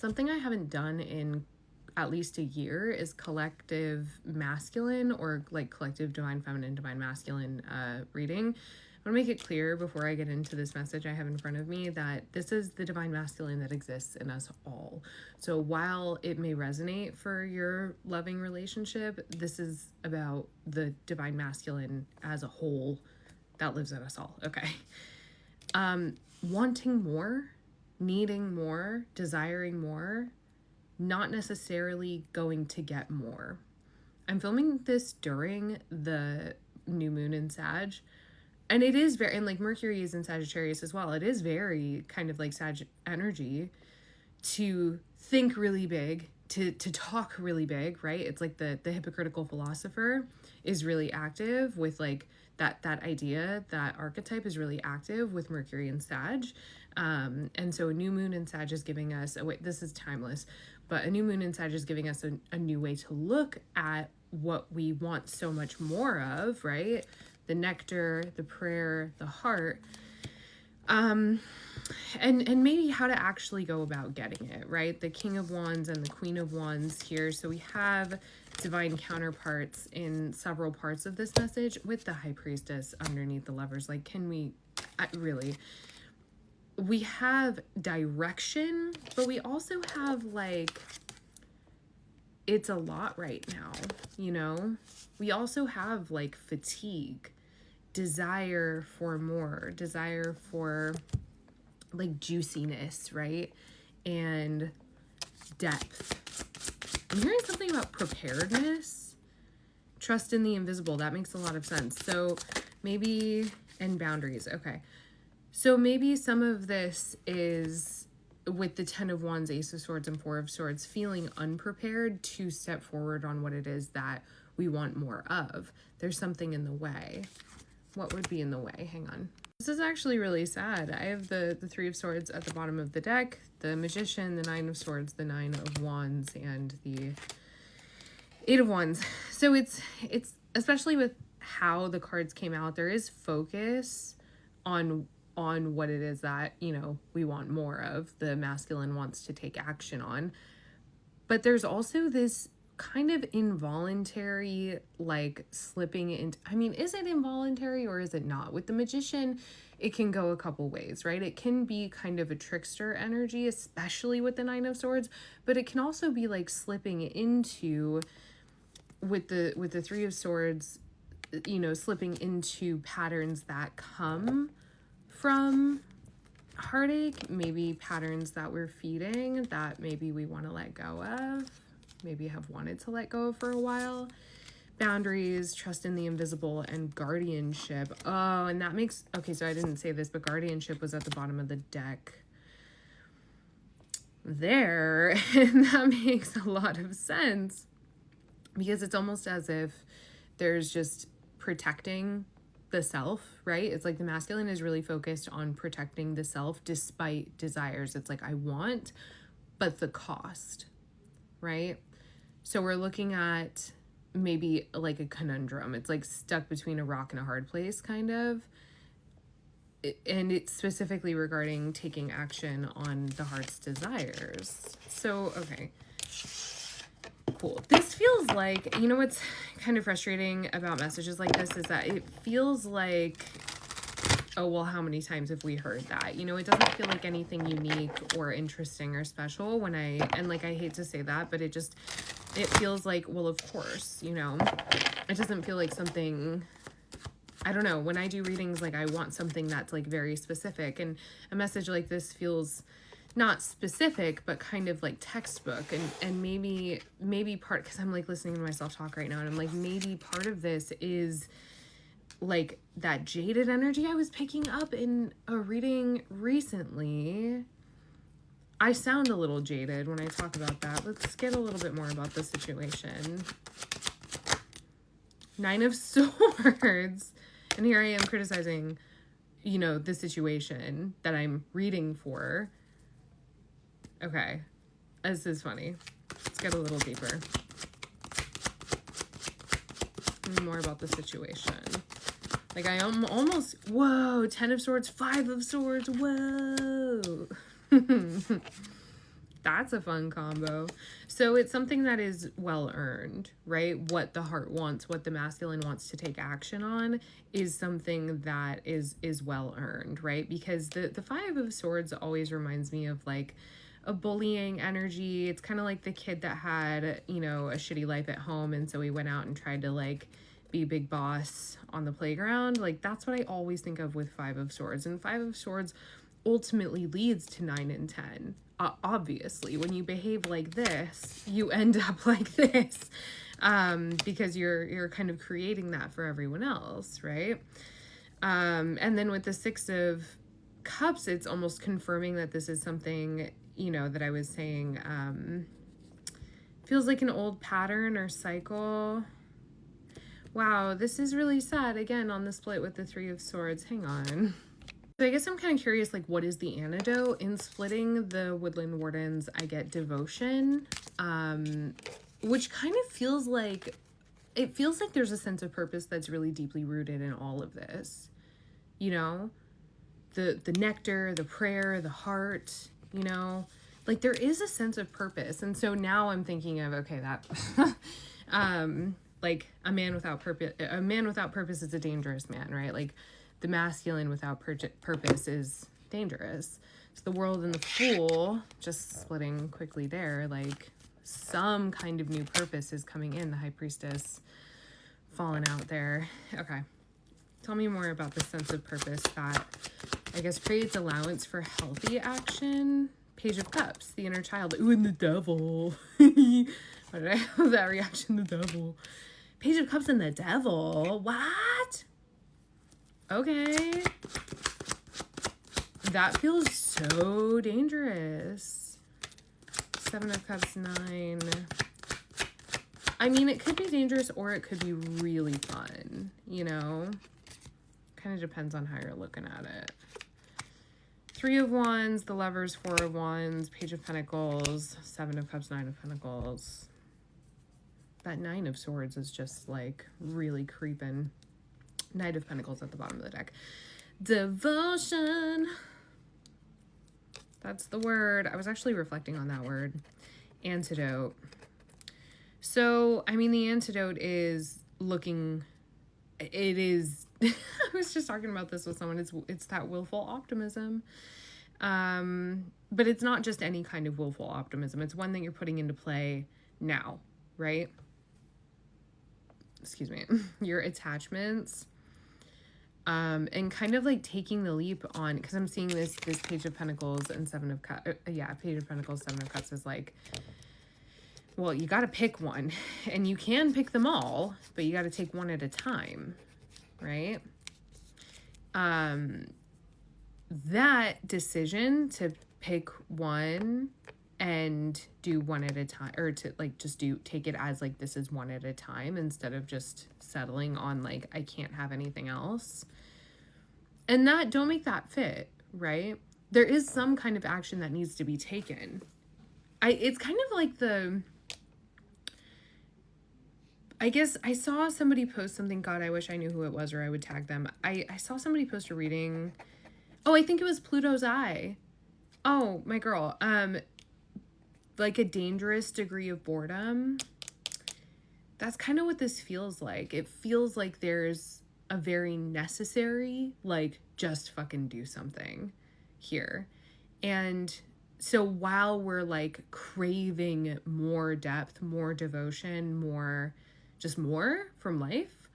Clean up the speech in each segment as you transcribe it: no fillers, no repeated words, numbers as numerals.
Something I haven't done in at least a year is collective masculine or like collective divine feminine, divine masculine reading. I want to make it clear before I get into this message I have in front of me that this is the divine masculine that exists in us all. So while it may resonate for your loving relationship, this is about the divine masculine as a whole that lives in us all. Okay. Wanting more, needing more, desiring more, not necessarily going to get more. I'm filming this during the new moon in Sag, and it is very, and like Mercury is in Sagittarius as well. It is very kind of like Sag energy to think really big, to talk really big, right? It's like the hypocritical philosopher is really active with like that idea, that archetype is really active with Mercury and Sag. And so a new moon in Sag is giving us, this is timeless, but a new moon in Sag is giving us a new way to look at what we want so much more of, right? The nectar, the prayer, the heart, and maybe how to actually go about getting it, right? The King of Wands and the Queen of Wands here. So we have divine counterparts in several parts of this message with the High Priestess underneath the Lovers. Like, can we really... We have direction, but we also have like, it's a lot right now, you know? We also have like fatigue, desire for more, desire for like juiciness, right? And depth. I'm hearing something about preparedness, trust in the invisible. That makes a lot of sense. So maybe, and boundaries. Okay. So maybe some of this is with the 10 of Wands, Ace of Swords, and 4 of Swords, feeling unprepared to step forward on what it is that we want more of. There's something in the way. What would be in the way? Hang on. This is actually really sad. I have the 3 of Swords at the bottom of the deck, the Magician, the 9 of Swords, the 9 of Wands, and the 8 of Wands. So it's especially with how the cards came out, there is focus on what it is that, you know, we want more of, the masculine wants to take action on. But there's also this kind of involuntary, like, slipping into, I mean, is it involuntary or is it not? With the Magician, it can go a couple ways, right? It can be kind of a trickster energy, especially with the 9 of Swords, but it can also be like slipping into, with the 3 of Swords, you know, slipping into patterns that come from heartache, maybe patterns that we're feeding that maybe we want to let go of, maybe have wanted to let go of for a while. Boundaries, trust in the invisible, and guardianship. Oh, and that makes, okay, so I didn't say this, but guardianship was at the bottom of the deck there, and that makes a lot of sense because it's almost as if there's just protecting the self, right? It's like the masculine is really focused on protecting the self despite desires. It's like, I want, but the cost, right? So we're looking at maybe like a conundrum. It's like stuck between a rock and a hard place, kind of. And it's specifically regarding taking action on the heart's desires. So, okay. Cool. This feels like, you know what's kind of frustrating about messages like this is that it feels like, oh, well, how many times have we heard that? You know, it doesn't feel like anything unique or interesting or special when and like, I hate to say that, but it feels like, well, of course, you know, it doesn't feel like something, I don't know, when I do readings, like I want something that's like very specific, and a message like this feels not specific, but kind of like textbook, and maybe part, because I'm like listening to myself talk right now, and I'm like, maybe part of this is like that jaded energy I was picking up in a reading recently. I sound a little jaded when I talk about that. Let's get a little bit more about the situation. 9 of Swords, and here I am criticizing, you know, the situation that I'm reading for. Okay, this is funny. Let's get a little deeper. More about the situation. Like, I am almost, whoa, 10 of Swords, 5 of Swords, whoa. That's a fun combo. So it's something that is well earned, right? What the heart wants, what the masculine wants to take action on is something that is well earned, right? Because the Five of Swords always reminds me of like a bullying energy. It's kind of like the kid that had, you know, a shitty life at home, and so he went out and tried to like be big boss on the playground. Like that's what I always think of with Five of Swords. And Five of Swords ultimately leads to 9 and 10. Obviously, when you behave like this, you end up like this, because you're kind of creating that for everyone else, right? And then with the Six of Cups, it's almost confirming that this is something, you know, that I was saying, feels like an old pattern or cycle. Wow, this is really sad again on the split with the Three of Swords. Hang on. So I guess I'm kind of curious, like, what is the antidote? In splitting the Woodland Wardens, I get devotion, which kind of feels like, it feels like there's a sense of purpose that's really deeply rooted in all of this. You know, the nectar, the prayer, the heart, you know, like there is a sense of purpose. And so now I'm thinking of, okay, that, like a man without purpose is a dangerous man, right? Like, the masculine without purpose is dangerous. So the World and the Fool, just splitting quickly there, like some kind of new purpose is coming in. The High Priestess falling out there. Okay. Tell me more about the sense of purpose that I guess creates allowance for healthy action. Page of Cups, the inner child. Ooh, and the devil. Why did I have that reaction? The devil. Page of Cups and the devil. What? Okay. That feels so dangerous. Seven of Cups, 9. I mean, it could be dangerous or it could be really fun, you know? Kind of depends on how you're looking at it. Three of Wands, the Lovers, Four of Wands, Page of Pentacles, Seven of Cups, Nine of Pentacles. That Nine of Swords is just like really creeping. Knight of Pentacles at the bottom of the deck. Devotion. That's the word. I was actually reflecting on that word. Antidote. So, I mean, the antidote is looking, it is, I was just talking about this with someone. It's that willful optimism. But it's not just any kind of willful optimism. It's one that you're putting into play now, right? Excuse me. Your attachments. And kind of like taking the leap on, because I'm seeing this Page of Pentacles and Seven of Cups. Yeah, Page of Pentacles, Seven of Cups is like, well, you got to pick one, and you can pick them all, but you got to take one at a time, right? That decision to pick one and do one at a time, or to like just take it as like this is one at a time instead of just settling on like I can't have anything else. And that, don't make that fit, right? There is some kind of action that needs to be taken. It's kind of like I guess I saw somebody post something, God, I wish I knew who it was or I would tag them. I saw somebody post a reading. Oh, I think it was Pluto's Eye. Oh, my girl. Like a dangerous degree of boredom. That's kind of what this feels like. It feels like there's a very necessary, like, just fucking do something here. And so while we're like craving more depth, more devotion, more from life,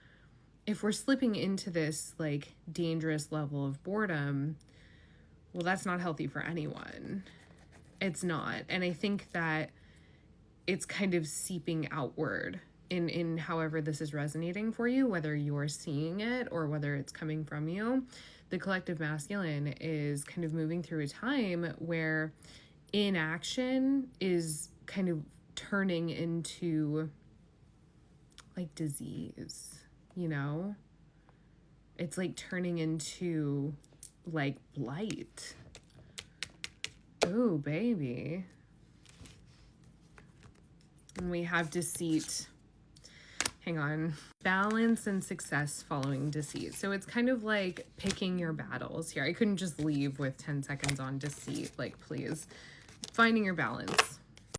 if we're slipping into this like dangerous level of boredom, well, that's not healthy for anyone. It's not. And I think that it's kind of seeping outward in however this is resonating for you, whether you're seeing it or whether it's coming from you. The collective masculine is kind of moving through a time where inaction is kind of turning into like disease, you know? It's like turning into like blight. Oh, baby. And we have deceit. Hang on. Balance and success following deceit. So it's kind of like picking your battles here. I couldn't just leave with 10 seconds on deceit. Like, please. finding your balance.